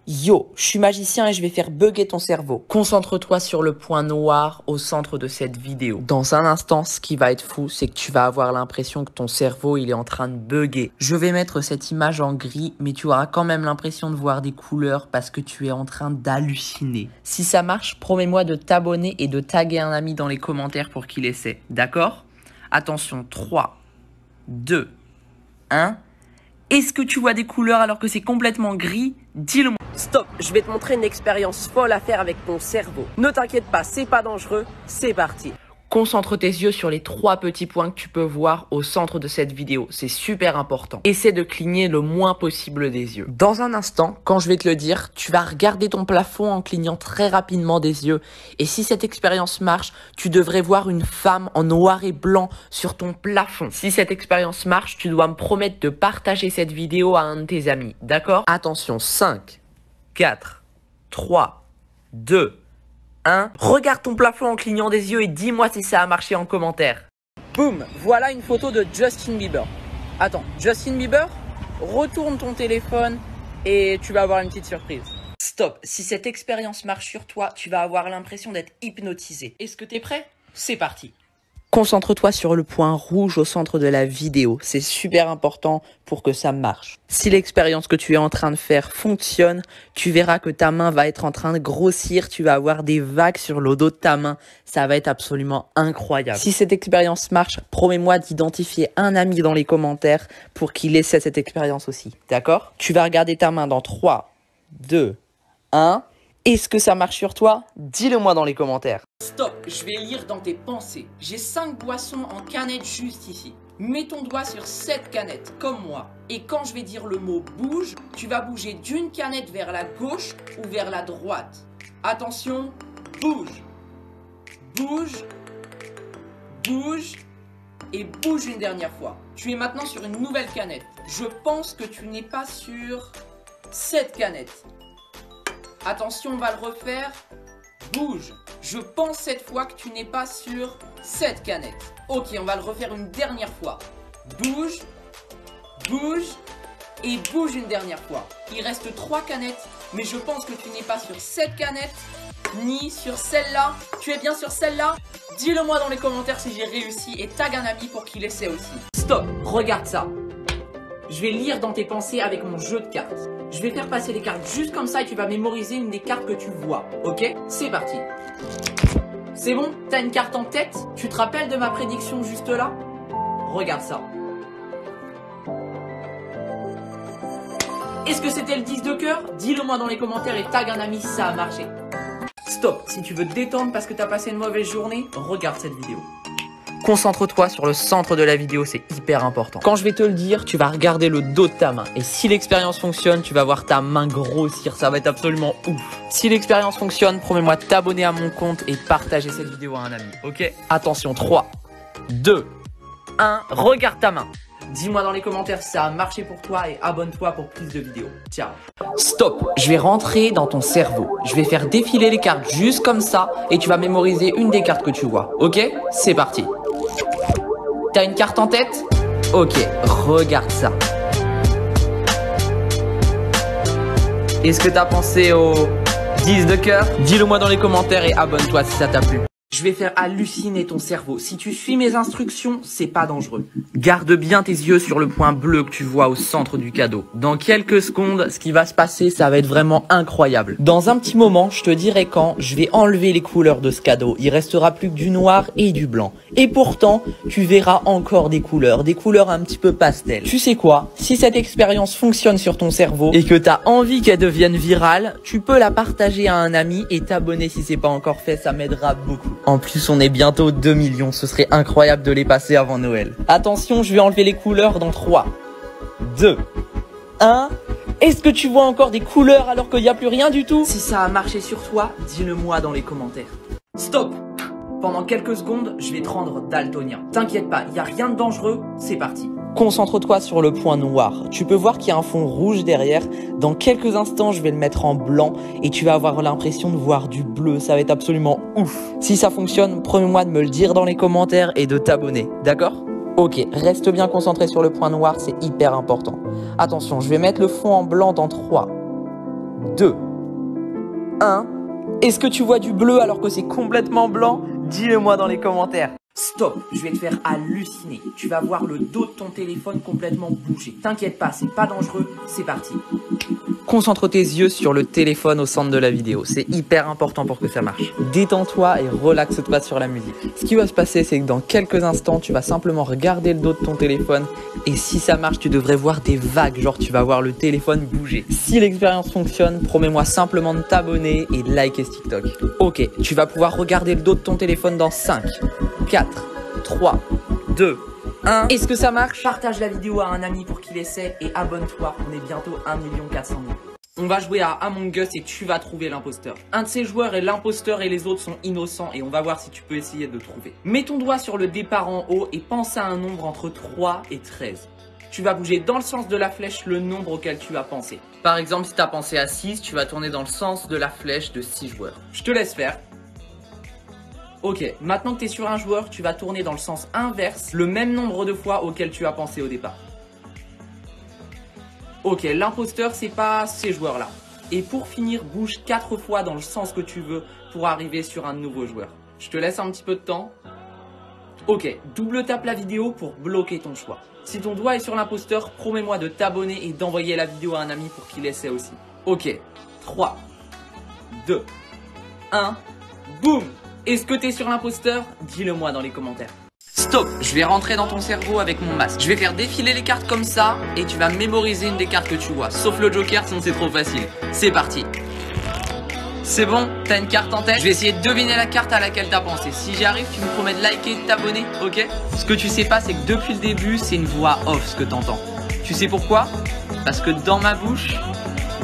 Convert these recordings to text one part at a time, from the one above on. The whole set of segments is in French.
Yo, je suis magicien et je vais faire bugger ton cerveau. Concentre-toi sur le point noir au centre de cette vidéo. Dans un instant, ce qui va être fou, c'est que tu vas avoir l'impression que ton cerveau, il est en train de bugger. Je vais mettre cette image en gris, mais tu auras quand même l'impression de voir des couleurs parce que tu es en train d'halluciner. Si ça marche, promets-moi de t'abonner et de taguer un ami dans les commentaires pour qu'il essaie. D'accord ? Attention, 3, 2, 1... Est-ce que tu vois des couleurs alors que c'est complètement gris? Dis-le-moi. Stop, je vais te montrer une expérience folle à faire avec ton cerveau. Ne t'inquiète pas, c'est pas dangereux, c'est parti. Concentre tes yeux sur les 3 petits points que tu peux voir au centre de cette vidéo. C'est super important. Essaie de cligner le moins possible des yeux. Dans un instant, quand je vais te le dire, tu vas regarder ton plafond en clignant très rapidement des yeux. Et si cette expérience marche, tu devrais voir une femme en noir et blanc sur ton plafond. Si cette expérience marche, tu dois me promettre de partager cette vidéo à un de tes amis. D'accord? Attention, 5, 4, 3, 2, 1. Regarde ton plafond en clignant des yeux et dis-moi si ça a marché en commentaire. Boum, voilà une photo de Justin Bieber. Attends, Justin Bieber, retourne ton téléphone et tu vas avoir une petite surprise. Stop, si cette expérience marche sur toi, tu vas avoir l'impression d'être hypnotisé. Est-ce que t'es prêt? C'est parti. Concentre-toi sur le point rouge au centre de la vidéo. C'est super important pour que ça marche. Si l'expérience que tu es en train de faire fonctionne, tu verras que ta main va être en train de grossir. Tu vas avoir des vagues sur le dos de ta main. Ça va être absolument incroyable. Si cette expérience marche, promets-moi d'identifier un ami dans les commentaires pour qu'il essaie cette expérience aussi. D'accord? Tu vas regarder ta main dans 3, 2, 1... Est-ce que ça marche sur toi? Dis-le-moi dans les commentaires. Stop, je vais lire dans tes pensées. J'ai 5 boissons en canette juste ici. Mets ton doigt sur cette canette, comme moi. Et quand je vais dire le mot bouge, tu vas bouger d'une canette vers la gauche ou vers la droite. Attention, bouge. Bouge. Bouge. Et bouge une dernière fois. Tu es maintenant sur une nouvelle canette. Je pense que tu n'es pas sur cette canette. Attention, on va le refaire. Bouge. Je pense cette fois que tu n'es pas sur cette canette. Ok, on va le refaire une dernière fois. Bouge. Bouge. Et bouge une dernière fois. Il reste 3 canettes. Mais je pense que tu n'es pas sur cette canette. Ni sur celle-là. Tu es bien sur celle-là? Dis-le moi dans les commentaires si j'ai réussi. Et tag un ami pour qu'il essaie aussi. Stop. Regarde ça. Je vais lire dans tes pensées avec mon jeu de cartes. Je vais faire passer les cartes juste comme ça et tu vas mémoriser une des cartes que tu vois. Ok? C'est parti. C'est bon? T'as une carte en tête? Tu te rappelles de ma prédiction juste là? Regarde ça. Est-ce que c'était le 10 de cœur? Dis-le moi dans les commentaires et tag un ami si ça a marché. Stop. Si tu veux te détendre parce que t'as passé une mauvaise journée, regarde cette vidéo. Concentre-toi sur le centre de la vidéo, c'est hyper important. Quand je vais te le dire, tu vas regarder le dos de ta main. Et si l'expérience fonctionne, tu vas voir ta main grossir. Ça va être absolument ouf. Si l'expérience fonctionne, promets-moi de t'abonner à mon compte et partager cette vidéo à un ami. Ok? Attention, 3, 2, 1. Regarde ta main. Dis-moi dans les commentaires si ça a marché pour toi et abonne-toi pour plus de vidéos. Ciao. Stop, je vais rentrer dans ton cerveau. Je vais faire défiler les cartes juste comme ça et tu vas mémoriser une des cartes que tu vois. Ok? C'est parti. T'as une carte en tête? Ok, regarde ça. Est-ce que t'as pensé au 10 de cœur? Dis-le moi dans les commentaires et abonne-toi si ça t'a plu. Je vais faire halluciner ton cerveau. Si tu suis mes instructions, c'est pas dangereux. Garde bien tes yeux sur le point bleu que tu vois au centre du cadeau. Dans quelques secondes, ce qui va se passer, ça va être vraiment incroyable. Dans un petit moment, je te dirai quand, je vais enlever les couleurs de ce cadeau. Il restera plus que du noir et du blanc. Et pourtant, tu verras encore des couleurs un petit peu pastel. Tu sais quoi? Si cette expérience fonctionne sur ton cerveau et que t'as envie qu'elle devienne virale, tu peux la partager à un ami et t'abonner si c'est pas encore fait, ça m'aidera beaucoup. En plus, on est bientôt 2 millions, ce serait incroyable de les passer avant Noël. Attention, je vais enlever les couleurs dans 3, 2, 1... Est-ce que tu vois encore des couleurs alors qu'il n'y a plus rien du tout? Si ça a marché sur toi, dis-le moi dans les commentaires. Stop! Pendant quelques secondes, je vais te rendre daltonien. T'inquiète pas, il n'y a rien de dangereux, c'est parti. Concentre-toi sur le point noir. Tu peux voir qu'il y a un fond rouge derrière. Dans quelques instants, je vais le mettre en blanc et tu vas avoir l'impression de voir du bleu. Ça va être absolument ouf. Si ça fonctionne, promets-moi de me le dire dans les commentaires et de t'abonner. D'accord? Ok, reste bien concentré sur le point noir, c'est hyper important. Attention, je vais mettre le fond en blanc dans 3, 2, 1. Est-ce que tu vois du bleu alors que c'est complètement blanc? Dis-le moi dans les commentaires. Stop, je vais te faire halluciner. Tu vas voir le dos de ton téléphone complètement bouger. T'inquiète pas, c'est pas dangereux, c'est parti. Concentre tes yeux sur le téléphone au centre de la vidéo. C'est hyper important pour que ça marche. Détends-toi et relaxe-toi sur la musique. Ce qui va se passer, c'est que dans quelques instants, tu vas simplement regarder le dos de ton téléphone. Et si ça marche, tu devrais voir des vagues. Genre, tu vas voir le téléphone bouger. Si l'expérience fonctionne, promets-moi simplement de t'abonner et de liker ce TikTok. Ok, tu vas pouvoir regarder le dos de ton téléphone dans 5, 4, 3, 2, 1. Est-ce que ça marche? Partage la vidéo à un ami pour qu'il essaie et abonne-toi. On est bientôt 1 400 000. On va jouer à Among Us et tu vas trouver l'imposteur. Un de ces joueurs est l'imposteur et les autres sont innocents et on va voir si tu peux essayer de le trouver. Mets ton doigt sur le départ en haut et pense à un nombre entre 3 et 13. Tu vas bouger dans le sens de la flèche le nombre auquel tu as pensé. Par exemple, si tu as pensé à 6, tu vas tourner dans le sens de la flèche de 6 joueurs. Je te laisse faire. Ok, maintenant que tu es sur un joueur, tu vas tourner dans le sens inverse le même nombre de fois auquel tu as pensé au départ. Ok, l'imposteur, c'est pas ces joueurs-là. Et pour finir, bouge 4 fois dans le sens que tu veux pour arriver sur un nouveau joueur. Je te laisse un petit peu de temps. Ok, double tape la vidéo pour bloquer ton choix. Si ton doigt est sur l'imposteur, promets-moi de t'abonner et d'envoyer la vidéo à un ami pour qu'il essaie aussi. Ok, 3, 2, 1, boum! Est-ce que t'es sur l'imposteur? Dis-le moi dans les commentaires. Stop, je vais rentrer dans ton cerveau avec mon masque. Je vais faire défiler les cartes comme ça et tu vas mémoriser une des cartes que tu vois. Sauf le joker, sinon c'est trop facile. C'est parti. C'est bon? T'as une carte en tête? Je vais essayer de deviner la carte à laquelle t'as pensé. Si j'y arrive, tu me promets de liker et de t'abonner, ok? Ce que tu sais pas, c'est que depuis le début, c'est une voix off ce que t'entends. Tu sais pourquoi? Parce que dans ma bouche,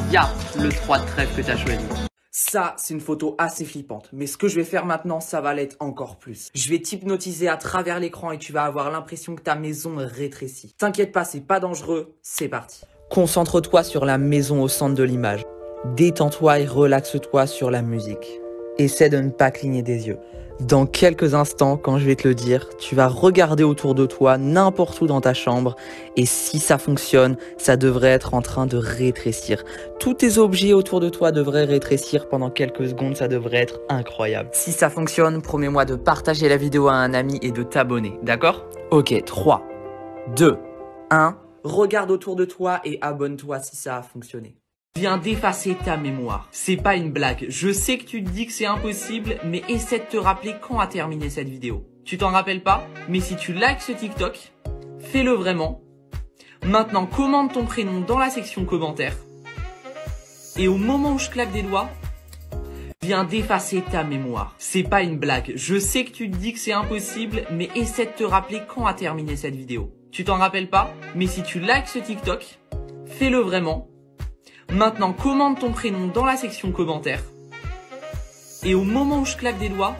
il y a le 3 de trèfle que t'as choisi. Ça, c'est une photo assez flippante. Mais ce que je vais faire maintenant, ça va l'être encore plus. Je vais t'hypnotiser à travers l'écran et tu vas avoir l'impression que ta maison rétrécit. T'inquiète pas, c'est pas dangereux. C'est parti. Concentre-toi sur la maison au centre de l'image. Détends-toi et relaxe-toi sur la musique. Essaie de ne pas cligner des yeux. Dans quelques instants, quand je vais te le dire, tu vas regarder autour de toi, n'importe où dans ta chambre. Et si ça fonctionne, ça devrait être en train de rétrécir. Tous tes objets autour de toi devraient rétrécir pendant quelques secondes, ça devrait être incroyable. Si ça fonctionne, promets-moi de partager la vidéo à un ami et de t'abonner, d'accord? Ok, 3, 2, 1. Regarde autour de toi et abonne-toi si ça a fonctionné. Viens d'effacer ta mémoire. C'est pas une blague. Je sais que tu te dis que c'est impossible, mais essaie de te rappeler quand a terminé cette vidéo. Tu t'en rappelles pas? Mais si tu likes ce TikTok, fais-le vraiment. Maintenant, commente ton prénom dans la section commentaires. Et au moment où je claque des doigts, viens d'effacer ta mémoire. C'est pas une blague. Je sais que tu te dis que c'est impossible, mais essaie de te rappeler quand a terminé cette vidéo. Tu t'en rappelles pas? Mais si tu likes ce TikTok, fais-le vraiment. Maintenant, commente ton prénom dans la section commentaires. Et au moment où je claque des doigts,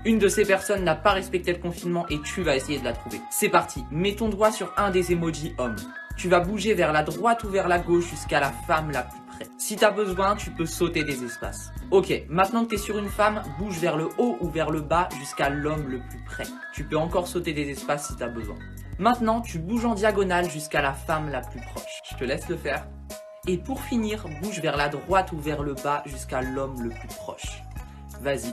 une de ces personnes n'a pas respecté le confinement et tu vas essayer de la trouver. C'est parti, mets ton doigt sur un des emojis hommes. Tu vas bouger vers la droite ou vers la gauche jusqu'à la femme la plus près. Si t'as besoin, tu peux sauter des espaces. Ok, maintenant que t'es sur une femme, bouge vers le haut ou vers le bas jusqu'à l'homme le plus près. Tu peux encore sauter des espaces si t'as besoin. Maintenant, tu bouges en diagonale jusqu'à la femme la plus proche. Je te laisse le faire. Et pour finir, bouge vers la droite ou vers le bas jusqu'à l'homme le plus proche. Vas-y.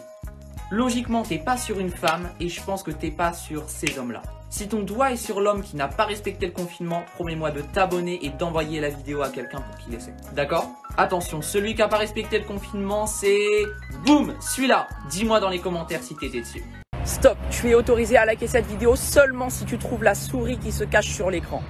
Logiquement, t'es pas sur une femme et je pense que t'es pas sur ces hommes-là. Si ton doigt est sur l'homme qui n'a pas respecté le confinement, promets-moi de t'abonner et d'envoyer la vidéo à quelqu'un pour qu'il essaie. D'accord? Attention, celui qui n'a pas respecté le confinement, c'est... Boum! Celui-là! Dis-moi dans les commentaires si t'étais dessus. Stop, tu es autorisé à liker cette vidéo seulement si tu trouves la souris qui se cache sur l'écran.